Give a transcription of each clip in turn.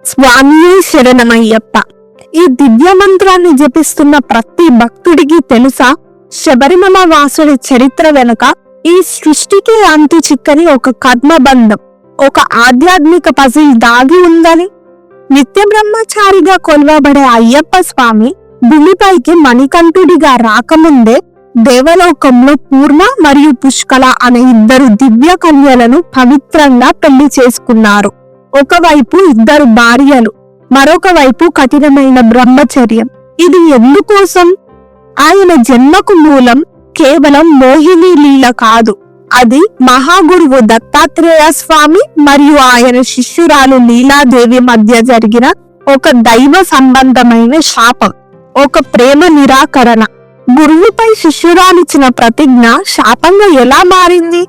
స్వామియే శరణమయ్యప్ప. ఈ దివ్య మంత్రాన్ని జపిస్తున్న ప్రతి భక్తుడికి తెలుసా, శబరిమల వాసుడి చరిత్ర వెనుక ఈ సృష్టికి అంతు చిక్కని ఒక కర్మబంధం, ఒక ఆధ్యాత్మిక పజిల్ దాగి ఉందని. నిత్య బ్రహ్మచారిగా కొలువబడే అయ్యప్ప స్వామి భూమిపైకి మణికంఠుడిగా రాకముందే దేవలోకంలో పూర్ణ మరియు పుష్కల అనే ఇద్దరు దివ్య కన్యలను పవిత్రంగా పెళ్లి చేసుకున్నారు. ఒకవైపు ఇద్దరు భార్యలు, మరొక వైపు కఠినమైన బ్రహ్మచర్యం. ఇది ఎందుకోసం? ఆయన జన్మకు మూలం కేవలం మోహిని లీల కాదు, అది మహాగురువు దత్తాత్రేయ స్వామి మరియు ఆయన శిష్యురాలు లీలాదేవి మధ్య జరిగిన ఒక దైవ సంబంధమైన శాపం, ఒక ప్రేమ నిరాకరణ. గురువుపై శిష్యురాలిచ్చిన ప్రతిజ్ఞ శాపంగా ఎలా మారింది?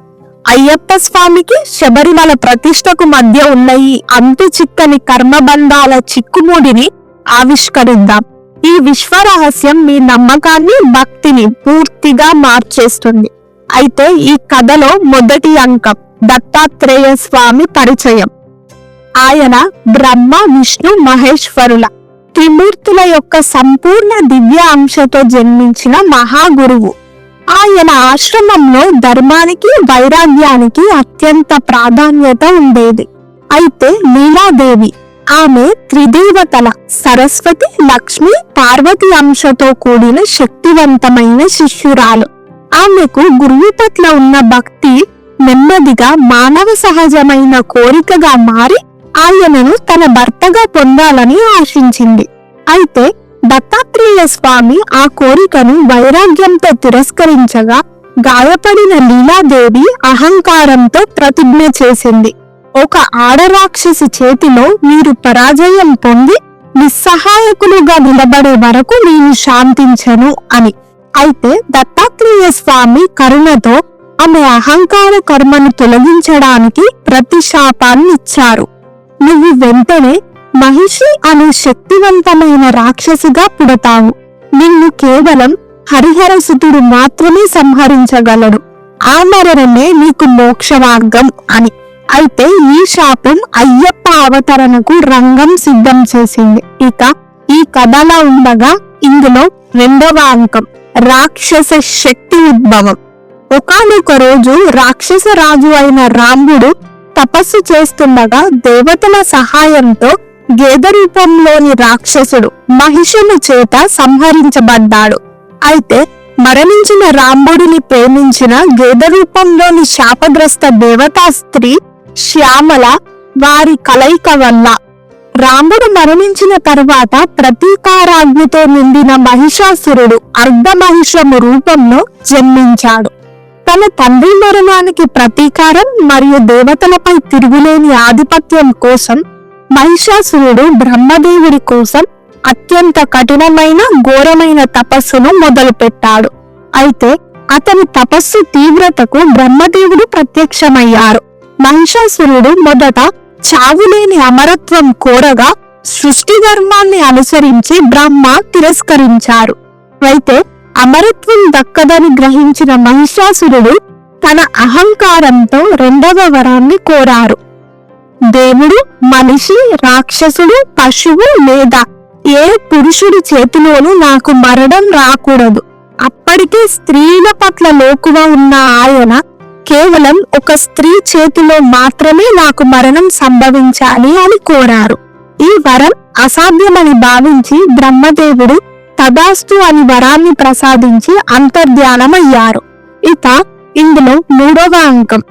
అయ్యప్ప స్వామికి శబరిమల ప్రతిష్టకు మధ్య ఉన్న ఈ అంతు చిక్కని కర్మబంధాల చిక్కుముడిని ఆవిష్కరిద్దాం. ఈ విశ్వరహస్యం మీ నమ్మకాన్ని, భక్తిని పూర్తిగా మార్చేస్తుంది. అయితే ఈ కథలో మొదటి అంకం దత్తాత్రేయ స్వామి పరిచయం. ఆయన బ్రహ్మ, విష్ణు, మహేశ్వరుల త్రిమూర్తుల యొక్క సంపూర్ణ దివ్య అంశతో జన్మించిన మహాగురువు. ఆయన ఆశ్రమంలో ధర్మానికి, వైరాగ్యానికి అత్యంత ప్రాధాన్యత ఉండేది. అయితే లీలాదేవి, ఆమె త్రిదేవతల సరస్వతి, లక్ష్మి, పార్వతి అంశతో కూడిన శక్తివంతమైన శిష్యురాలు. ఆమెకు గురువు పట్ల ఉన్న భక్తి నెమ్మదిగా మానవ సహజమైన కోరికగా మారి ఆయనను తన భర్తగా పొందాలని ఆశించింది. అయితే దత్తాత్రేయ స్వామి ఆ కోరికను వైరాగ్యంతో తిరస్కరించగా గాయపడిన లీలాదేవి అహంకారంతో ప్రతిజ్ఞ చేసింది, ఒక ఆడరాక్షసి చేతిలో మీరు పరాజయం పొంది నిస్సహాయకులుగా నిలబడే వరకు నేను శాంతించను అని. అయితే దత్తాత్రేయ స్వామి కరుణతో ఆమె అహంకార కర్మను తొలగించడానికి ప్రతిశాపాన్ని ఇచ్చారు. నువ్వు వెంటనే మహిషి అనే శక్తివంతమైన రాక్షసిగా పుడతావు. నిన్ను కేవలం హరిహరసుతుడు మాత్రమే సంహరించగలడు. ఆ మరణమే నీకు మోక్ష మార్గం అని. అయితే ఈ శాపం అయ్యప్ప అవతరణకు రంగం సిద్ధం చేసింది. ఇక ఈ కథలా ఉండగా ఇందులో రెండవ అంకం రాక్షస శక్తి ఉద్భవం. ఒకానొక రోజు రాక్షస రాజు అయిన రాముడు తపస్సు చేస్తుండగా దేవతల సహాయంతో గేదె రూపంలోని రాక్షసుడు మహిషుని చేత సంహరించబడ్డాడు. అయితే మరణించిన రాముడిని ప్రేమించిన గేదె రూపంలోని శాపగ్రస్త దేవతా స్త్రీ శ్యామల వారి కలయిక వల్ల రాముడు మరణించిన తర్వాత ప్రతీకారాగ్నితో నిండిన మహిషాసురుడు అర్ధమహిషము రూపంలో జన్మించాడు. తన తండ్రి మరణానికి ప్రతీకారం మరియు దేవతలపై తిరుగులేని ఆధిపత్యం కోసం మహిషాసురుడు బ్రహ్మదేవుడి కోసం అత్యంత కఠినమైన ఘోరమైన తపస్సును మొదలుపెట్టాడు. అయితే అతని తపస్సు తీవ్రతకు బ్రహ్మదేవుడు ప్రత్యక్షమయ్యారు. మహిషాసురుడు మొదట చావులేని అమరత్వం కోరగా సృష్టి ధర్మాన్ని అనుసరించి బ్రహ్మ తిరస్కరించారు. అయితే అమరత్వం దక్కదని గ్రహించిన మహిషాసురుడు తన అహంకారంతో రెండవ వరాన్ని కోరారు. దేవుడు, మనిషి, రాక్షసుడు, పశువు లేదా ఏ పురుషుడి చేతిలోనూ నాకు మరణం రాకూడదు. అప్పటికే స్త్రీల పట్ల లోకువ ఉన్న ఆయన కేవలం ఒక స్త్రీ చేతిలో మాత్రమే నాకు మరణం సంభవించాలి అని కోరారు. ఈ వరం అసాధ్యమని భావించి బ్రహ్మదేవుడు తదాస్తు అని వరాన్ని ప్రసాదించి అంతర్ధ్యానమయ్యారు. ఇక ఇందులో మూడవ అంకం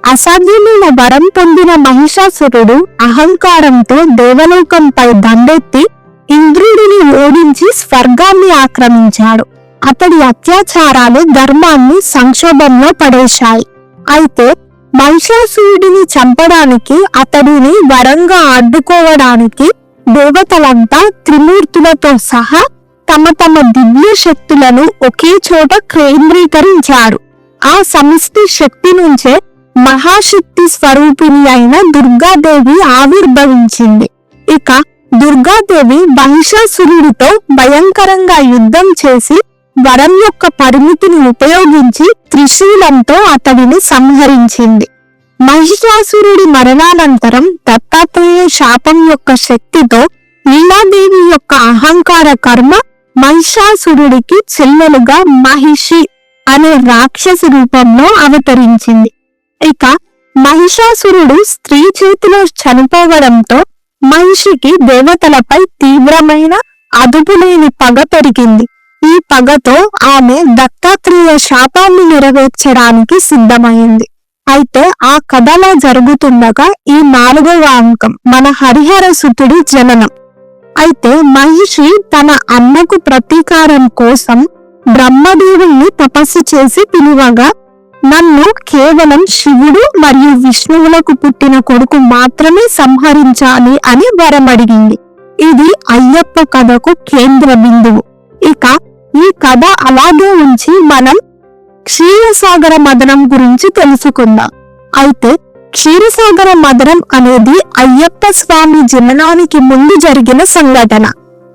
అసాధ్యమైన వరం పొందిన మహిషాసురుడు అహంకారంతో దేవలోకంపై దండెత్తి ఇంద్రుడిని ఓడించి స్వర్గాన్ని ఆక్రమించాడు. అతడి అత్యాచారాలు ధర్మాన్ని సంక్షోభంలో పడేశాయి. అయితే మహిషాసురుడిని చంపడానికి, అతడిని వరంగా అడ్డుకోవడానికి దేవతలంతా త్రిమూర్తులతో సహా తమ తమ దివ్య శక్తులను ఒకే చోట కేంద్రీకరించారు. ఆ సమిష్టి శక్తి నుంచే మహాశక్తి స్వరూపిణి అయిన దుర్గాదేవి ఆవిర్భవించింది. ఇక దుర్గాదేవి మహిషాసురుడితో భయంకరంగా యుద్ధం చేసి వరం యొక్క పరిమితిని ఉపయోగించి త్రిశూలంతో అతడిని సంహరించింది. మహిషాసురుడి మరణానంతరం దత్తాత్రేయ శాపం యొక్క శక్తితో లీలాదేవి యొక్క అహంకార కర్మ మహిషాసురుడికి చెల్లెలుగా మహిషి అనే రాక్షస రూపంలో అవతరించింది. ఇక మహిషాసురుడు స్త్రీ చేతిలో చనిపోవడంతో మహిషికి దేవతలపై తీవ్రమైన అదుపులేని పగ పెరిగింది. ఈ పగతో ఆమె దత్తాత్రేయ శాపాన్ని నెరవేర్చడానికి సిద్ధమైంది. అయితే ఆ కథలా జరుగుతుండగా ఈ 4వ అంకం మన హరిహర సుతుడి జననం. అయితే మహిషి తన అమ్మకు ప్రతీకారం కోసం బ్రహ్మదేవుణ్ణి తపస్సు చేసి పిలువగా, నన్ను కేవలం శివుడు మరియు విష్ణువులకు పుట్టిన కొడుకు మాత్రమే సంహరించాలి అని వరమడిగింది. ఇది అయ్యప్ప కథకు కేంద్ర బిందువు. ఇక ఈ కథ అలాగే ఉంచి మనం క్షీరసాగర మదనం గురించి తెలుసుకుందాం. అయితే క్షీరసాగర మదనం అనేది అయ్యప్ప స్వామి జననానికి ముందు జరిగిన సంఘటన.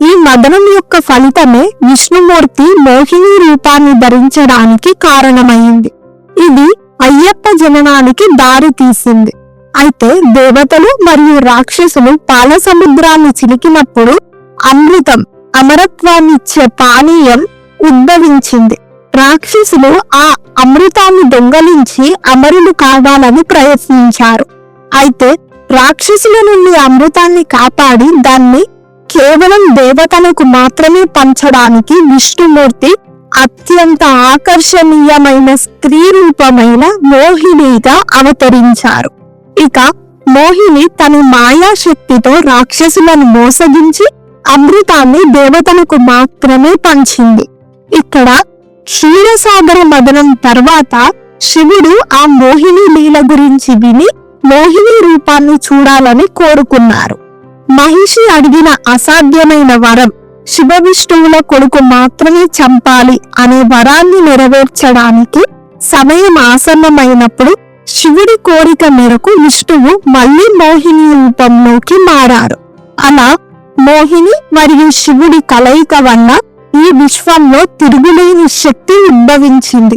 ఈ మదనం యొక్క ఫలితమే విష్ణుమూర్తి మోహిని రూపాన్ని ధరించడానికి కారణమైంది. ఇది అయ్యప్ప జననానికి దారి తీసింది. అయితే దేవతలు మరియు రాక్షసులు పాల సముద్రాన్ని చిలికినప్పుడు అమృతం, అమరత్వాన్నిచ్చే పానీయం ఉద్భవించింది. రాక్షసులు ఆ అమృతాన్ని దొంగలించి అమరులు కావాలని ప్రయత్నించారు. అయితే రాక్షసుల నుండి అమృతాన్ని కాపాడి దాన్ని కేవలం దేవతలకు మాత్రమే పంచడానికి విష్ణుమూర్తి అత్యంత ఆకర్షణీయమైన స్త్రీ రూపమైన మోహినిగా అవతరించారు. ఇక మోహిని తన మాయాశక్తితో రాక్షసులను మోసగించి అమృతాన్ని దేవతలకు మాత్రమే పంచింది. ఇక్కడ క్షీరసాగర మదనం తర్వాత శివుడు ఆ మోహిని లీల గురించి విని మోహిని రూపాన్ని చూడాలని కోరుకున్నారు. మహిషి అడిగిన అసాధ్యమైన వరం, శివ విష్ణువుల కొడుకు మాత్రమే చంపాలి అనే వరాన్ని నెరవేర్చడానికి సమయం ఆసన్నమైనప్పుడు శివుడి కోరిక మేరకు విష్ణువు మళ్ళీ మోహిని రూపంలోకి మారారు. అలా మోహిని మరియు శివుడి కలయిక వల్ల ఈ విశ్వంలో తిరుగులేని శక్తి ఉద్భవించింది.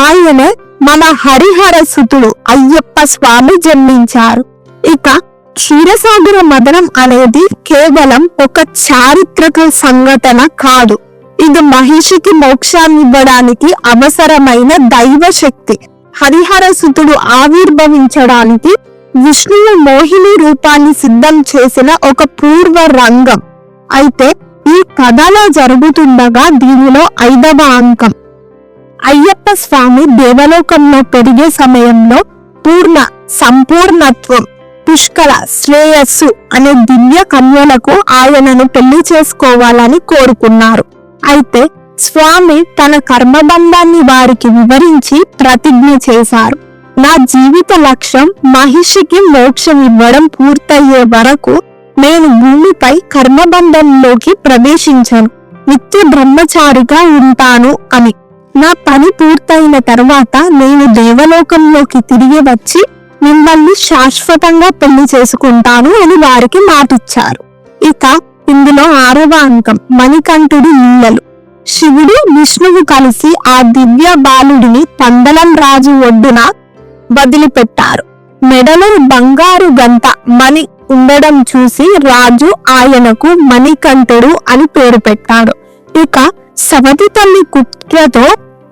ఆయనే మన హరిహర సుతుడు అయ్యప్ప స్వామి జన్మించారు. ఇక క్షీరసాగర మదనం అనేది కేవలం ఒక చారిత్రక సంఘటన కాదు. ఇది మహిషికి మోక్షాన్నివ్వడానికి అవసరమైన దైవ శక్తి. హరిహర సుతుడు ఆవిర్భవించడానికి విష్ణువు మోహిని రూపాన్ని సిద్ధం చేసిన ఒక పూర్వ రంగం. అయితే ఈ కథలో జరుగుతుండగా దీనిలో 5వ అంకం అయ్యప్ప స్వామి దేవలోకంలో పెరిగే సమయంలో సంపూర్ణత్వం, పుష్కల శ్రేయస్సు అనే దివ్య కన్యలకు ఆయనను పెళ్లి చేసుకోవాలని కోరుకున్నారు. అయితే స్వామి తన కర్మబంధాన్ని వారికి వివరించి ప్రతిజ్ఞ చేశారు. నా జీవిత లక్ష్యం మహిషికి మోక్షం ఇవ్వడం పూర్తయ్యే వరకు నేను భూమిపై కర్మబంధంలోకి ప్రవేశించను, నిత్య బ్రహ్మచారిగా ఉంటాను అని. నా పని పూర్తయిన తర్వాత నేను దేవలోకంలోకి తిరిగి వచ్చి మిమ్మల్ని శాశ్వతంగా పెళ్లి చేసుకుంటాను అని వారికి మాటిచ్చారు. ఇక ఇందులో 6వ అంకం మణికంఠుడి లీలలు. శివుడు విష్ణువు కలిసి ఆ దివ్య బాలుడిని పందలం రాజు ఒడ్డున వదిలిపెట్టారు. మెడలో బంగారు గంట మణి ఉండడం చూసి రాజు ఆయనకు మణికంఠుడు అని పేరు పెట్టాడు. ఇక సవతి తల్లి కుట్రతో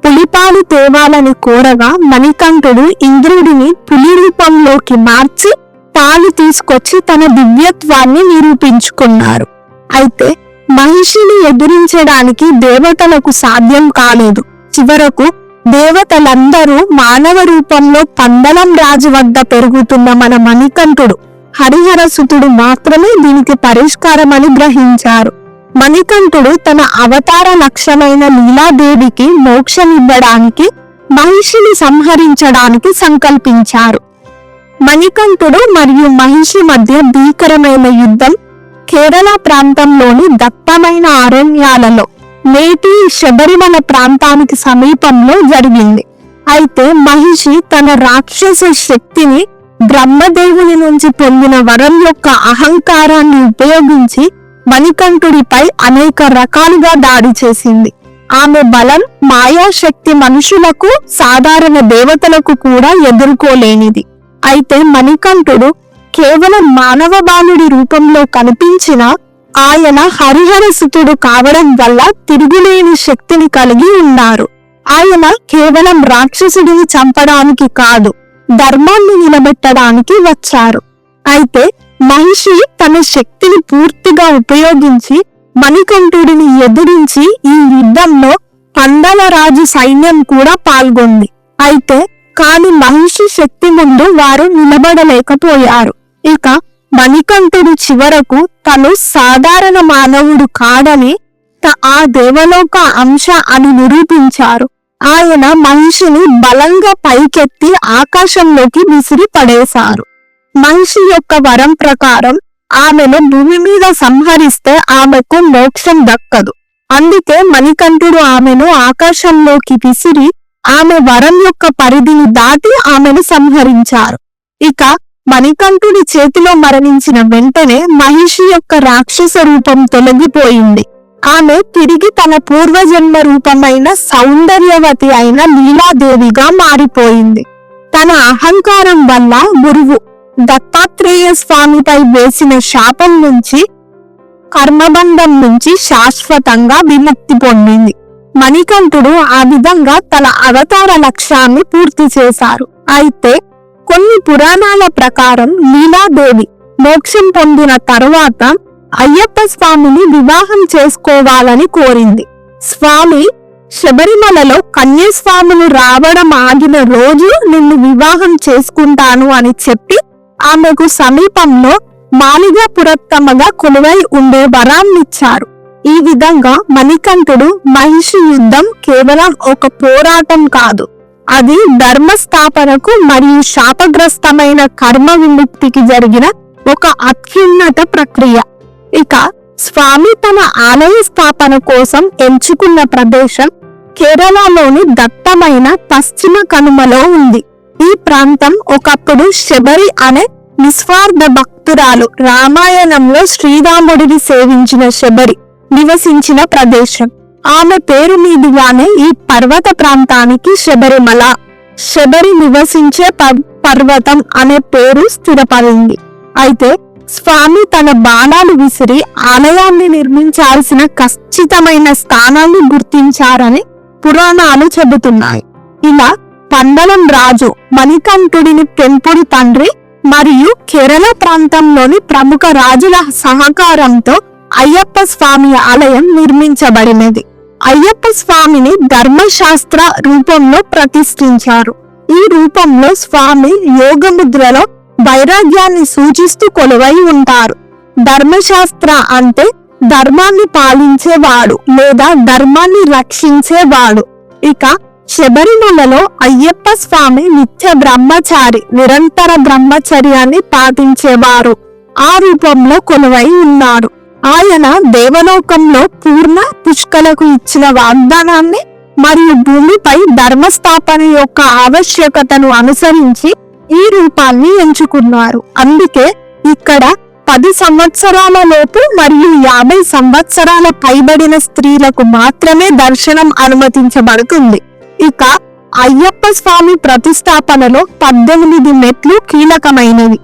పులిపాలు తేవాలని కోరగా మణికంఠుడు ఇంద్రుడిని పులి రూపంలోకి మార్చి తాను తీసుకొచ్చి తన దివ్యత్వాన్ని నిరూపించుకున్నారు. అయితే మహిషిని ఎదిరించడానికి దేవతలకు సాధ్యం కాలేదు. చివరకు దేవతలందరూ మానవ రూపంలో పందలం రాజు వద్ద పెరుగుతున్న మన మణికంఠుడు హరిహర సుతుడు మాత్రమే దీనికి పరిష్కారం అని గ్రహించారు. మణికంఠుడు తన అవతార లక్ష్యమైన లీలాదేవికి మోక్షం ఇవ్వడానికి మహిషిని సంహరించడానికి సంకల్పించారు. మణికంఠుడు మరియు మహిషి మధ్య భీకరమైన యుద్ధం కేరళ ప్రాంతంలోని దట్టమైన అరణ్యాలలో నేటి శబరిమల ప్రాంతానికి సమీపంలో జరిగింది. అయితే మహిషి తన రాక్షస శక్తిని బ్రహ్మదేవుని నుంచి పొందిన వరం యొక్క అహంకారాన్ని ఉపయోగించి మణికంఠుడిపై అనేక రకాలుగా దాడి చేసింది. ఆమె బలం, మాయాశక్తి మనుషులకు, సాధారణ దేవతలకు కూడా ఎదుర్కోలేనిది. అయితే మణికంఠుడు కేవలం మానవ బాలుడి రూపంలో కనిపించిన ఆయన హరిహర సుతుడు కావడం వల్ల తిరుగులేని శక్తిని కలిగి ఉన్నారు. ఆయన కేవలం రాక్షసుడిని చంపడానికి కాదు, ధర్మాన్ని నిలబెట్టడానికి వచ్చారు. అయితే మహిషి తన శక్తిని పూర్తిగా ఉపయోగించి మణికంఠుడిని ఎదిరించి ఈ యుద్ధంలో పందల రాజు సైన్యం కూడా పాల్గొంది. అయితే కాని మహిషి శక్తి ముందు వారు నిలబడలేకపోయారు. ఇక మణికంఠుడు చివరకు తను సాధారణ మానవుడు కాడని, ఆ దేవలోక అంశ అని నిరూపించారు. ఆయన మహిషిని బలంగా పైకెత్తి ఆకాశంలోకి విసిరి పడేశారు. మహిషి యొక్క వరం ప్రకారం ఆమెను భూమి మీద సంహరిస్తే ఆమెకు మోక్షం దక్కదు. అందుకే మణికంఠుడు ఆమెను ఆకాశంలోకి విసిరి ఆమె వరం యొక్క పరిధిని దాటి ఆమెను సంహరించారు. ఇక మణికంఠుడి చేతిలో మరణించిన వెంటనే మహిషి యొక్క రాక్షస రూపం తొలగిపోయింది. ఆమె తిరిగి తన పూర్వజన్మ రూపమైన సౌందర్యవతి అయిన లీలాదేవిగా మారిపోయింది. తన అహంకారం వల్ల గురువు దత్తాత్రేయ స్వామిపై వేసిన శాపం నుంచి, కర్మబంధం నుంచి శాశ్వతంగా విముక్తి పొందింది. మణికంఠుడు ఆ విధంగా తన అవతార లక్ష్యాన్ని పూర్తి చేశారు. అయితే కొన్ని పురాణాల ప్రకారం లీలాదేవి మోక్షం పొందిన తరువాత అయ్యప్ప స్వామిని వివాహం చేసుకోవాలని కోరింది. స్వామి శబరిమలలో కన్యస్వాములు రావడం ఆగిన రోజు నిన్ను వివాహం చేసుకుంటాను అని చెప్పి ఆమెకు సమీపంలో మాలిగా పురత్తమగా కొలువై ఉండే వరాన్నిచ్చారు. ఈ విధంగా మణికంఠుడు మహిషి యుద్ధం కేవలం ఒక పోరాటం కాదు, అది ధర్మస్థాపనకు మరియు శాపగ్రస్తమైన కర్మ విముక్తికి జరిగిన ఒక అత్యున్నత ప్రక్రియ. ఇక స్వామి తన ఆలయ స్థాపన కోసం ఎంచుకున్న ప్రదేశం కేరళలోని దట్టమైన పశ్చిమ కనుమలో ఉంది. ఈ ప్రాంతం ఒకప్పుడు శబరి అనే నిస్వార్థ భక్తురాలు, రామాయణంలో శ్రీరాముడిని సేవించిన శబరి నివసించిన ప్రదేశం. ఆమె పేరు మీదుగానే ఈ పర్వత ప్రాంతానికి శబరిమల, శబరి నివసించే పర్వతం అనే పేరు స్థిరపడింది. అయితే స్వామి తన బాణాలు విసిరి ఆలయాన్ని నిర్మించాల్సిన ఖచ్చితమైన స్థానాన్ని గుర్తించారని పురాణాలు చెబుతున్నాయి. ఇలా పందలం రాజు మణికంఠుడిని పెంపుడు తండ్రి మరియు కేరళ ప్రాంతంలోని ప్రముఖ రాజుల సహకారంతో అయ్యప్ప స్వామి ఆలయం నిర్మించబడినది. అయ్యప్ప స్వామిని ధర్మశాస్త్ర రూపంలో ప్రతిష్ఠించారు. ఈ రూపంలో స్వామి యోగముద్రలో వైరాగ్యాన్ని సూచిస్తూ కొలువై ఉంటారు. ధర్మశాస్త్ర అంటే ధర్మాన్ని పాలించేవాడు లేదా ధర్మాన్ని రక్షించేవాడు. ఇక శబరిమలలో అయ్యప్ప స్వామి నిత్య బ్రహ్మచారి, నిరంతర బ్రహ్మచర్యాన్ని పాటించేవారు. ఆ రూపంలో కొలువై ఉన్నారు. ఆయన దేవలోకంలో పూర్ణ పుష్కలకు ఇచ్చిన వాగ్దానాన్ని మరియు భూమిపై ధర్మస్థాపన యొక్క ఆవశ్యకతను అనుసరించి ఈ రూపాన్ని ఎంచుకున్నారు. అందుకే ఇక్కడ 10 సంవత్సరాల లోపు మరియు 50 సంవత్సరాల పైబడిన స్త్రీలకు మాత్రమే దర్శనం అనుమతించబడుతుంది. ఇక అయ్యప్ప స్వామి ప్రతిష్టాపనలో 18 మెట్లు కీలకమైనవి.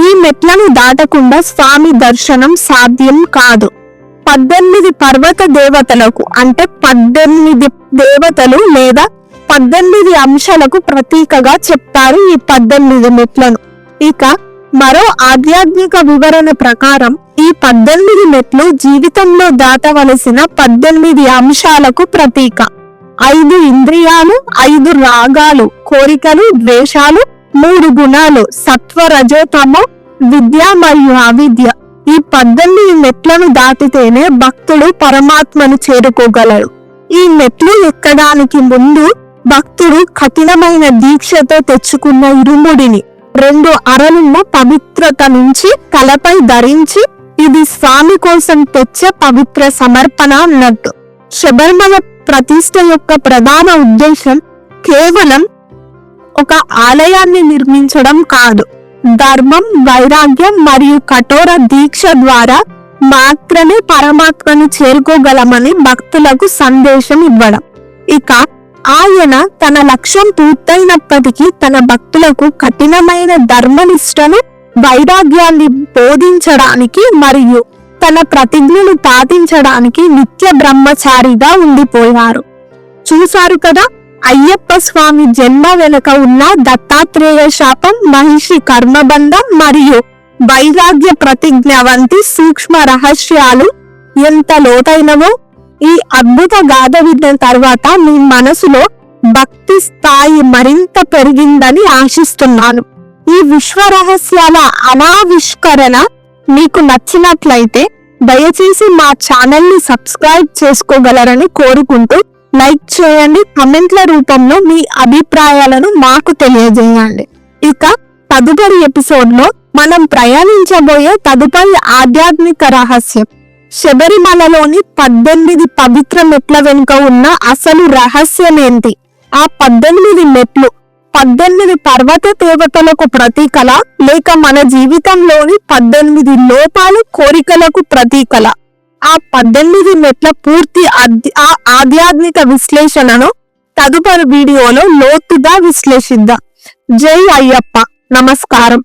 ఈ మెట్లను దాటకుండా స్వామి దర్శనం సాధ్యం కాదు. 18 పర్వత దేవతలకు అంటే 18 దేవతలు లేదా 18 అంశాలకు ప్రతీకగా చెప్తారు ఈ 18 మెట్లను. ఇక మరో ఆధ్యాత్మిక వివరణ ప్రకారం ఈ 18 మెట్లు జీవితంలో దాటవలసిన 18 అంశాలకు ప్రతీక. 5 ఇంద్రియాలు, 5 రాగాలు, కోరికలు, ద్వేషాలు, 3 గుణాలు సత్వ, రజో, తమో, విద్య మరియు అవిద్య. ఈ 18 మెట్లను దాటితేనే భక్తుడు పరమాత్మను చేరుకోగలడు. ఈ మెట్లు ఎక్కడానికి ముందు భక్తుడు కఠినమైన దీక్షతో తెచ్చుకున్న ఇరుముడిని 2 అరలున్న పవిత్రత నుంచి తలపై ధరించి, ఇది స్వామి కోసం తెచ్చే పవిత్ర సమర్పణ అన్నట్టు. శబరిమల ప్రతిష్ఠ యొక్క ప్రధాన ఉద్దేశం కేవలం ఒక ఆలయాన్ని నిర్మించడం కాదు, ధర్మం, వైరాగ్యం మరియు కఠోర దీక్ష ద్వారా మాత్రమే పరమాత్మను చేరుకోగలమని భక్తులకు సందేశం ఇవ్వడం. ఇక ఆయన తన లక్ష్యం పూర్తయినప్పటికీ తన భక్తులకు కఠినమైన ధర్మనిష్టను వైరాగ్యాన్ని బోధించడానికి మరియు తన ప్రతిజ్ఞను పాటించడానికి నిత్య బ్రహ్మచారిగా ఉండిపోయారు. చూశారు కదా, అయ్యప్ప స్వామి జన్మ వెనుక ఉన్న దత్తాత్రేయ శాపం, మహిషి కర్మబంధం మరియు వైరాగ్య ప్రతిజ్ఞ వంటి సూక్ష్మ రహస్యాలు ఎంత లోతైనవో. ఈ అద్భుత గాథ విన్న తర్వాత మీ మనసులో భక్తి స్థాయి మరింత పెరిగిందని ఆశిస్తున్నాను. ఈ విశ్వ రహస్యాల అనావిష్కరణ మీకు నచ్చినట్లయితే దయచేసి మా ఛానల్ ని సబ్స్క్రైబ్ చేసుకోగలరని కోరుకుంటూ లైక్ చేయండి. కమెంట్ల రూపంలో మీ అభిప్రాయాలను మాకు తెలియజేయండి. ఇక తదుపరి ఎపిసోడ్ లో మనం ప్రయాణించబోయే తదుపరి ఆధ్యాత్మిక రహస్యం శబరిమలలోని 18 పవిత్ర మెట్ల వెనుక ఉన్న అసలు రహస్యం ఏంటి? ఆ 18 మెట్లు 18 పర్వత దేవతలకు ప్రతీకల, లేక మన జీవితంలోని 18 లోపాలు, కోరికలకు ప్రతీకల? ఆ 18 మెట్ల పూర్తి ఆధ్యాత్మిక విశ్లేషణను తదుపరి వీడియోలో లోతుగా విశ్లేషిద్దాం. జై అయ్యప్ప. నమస్కారం.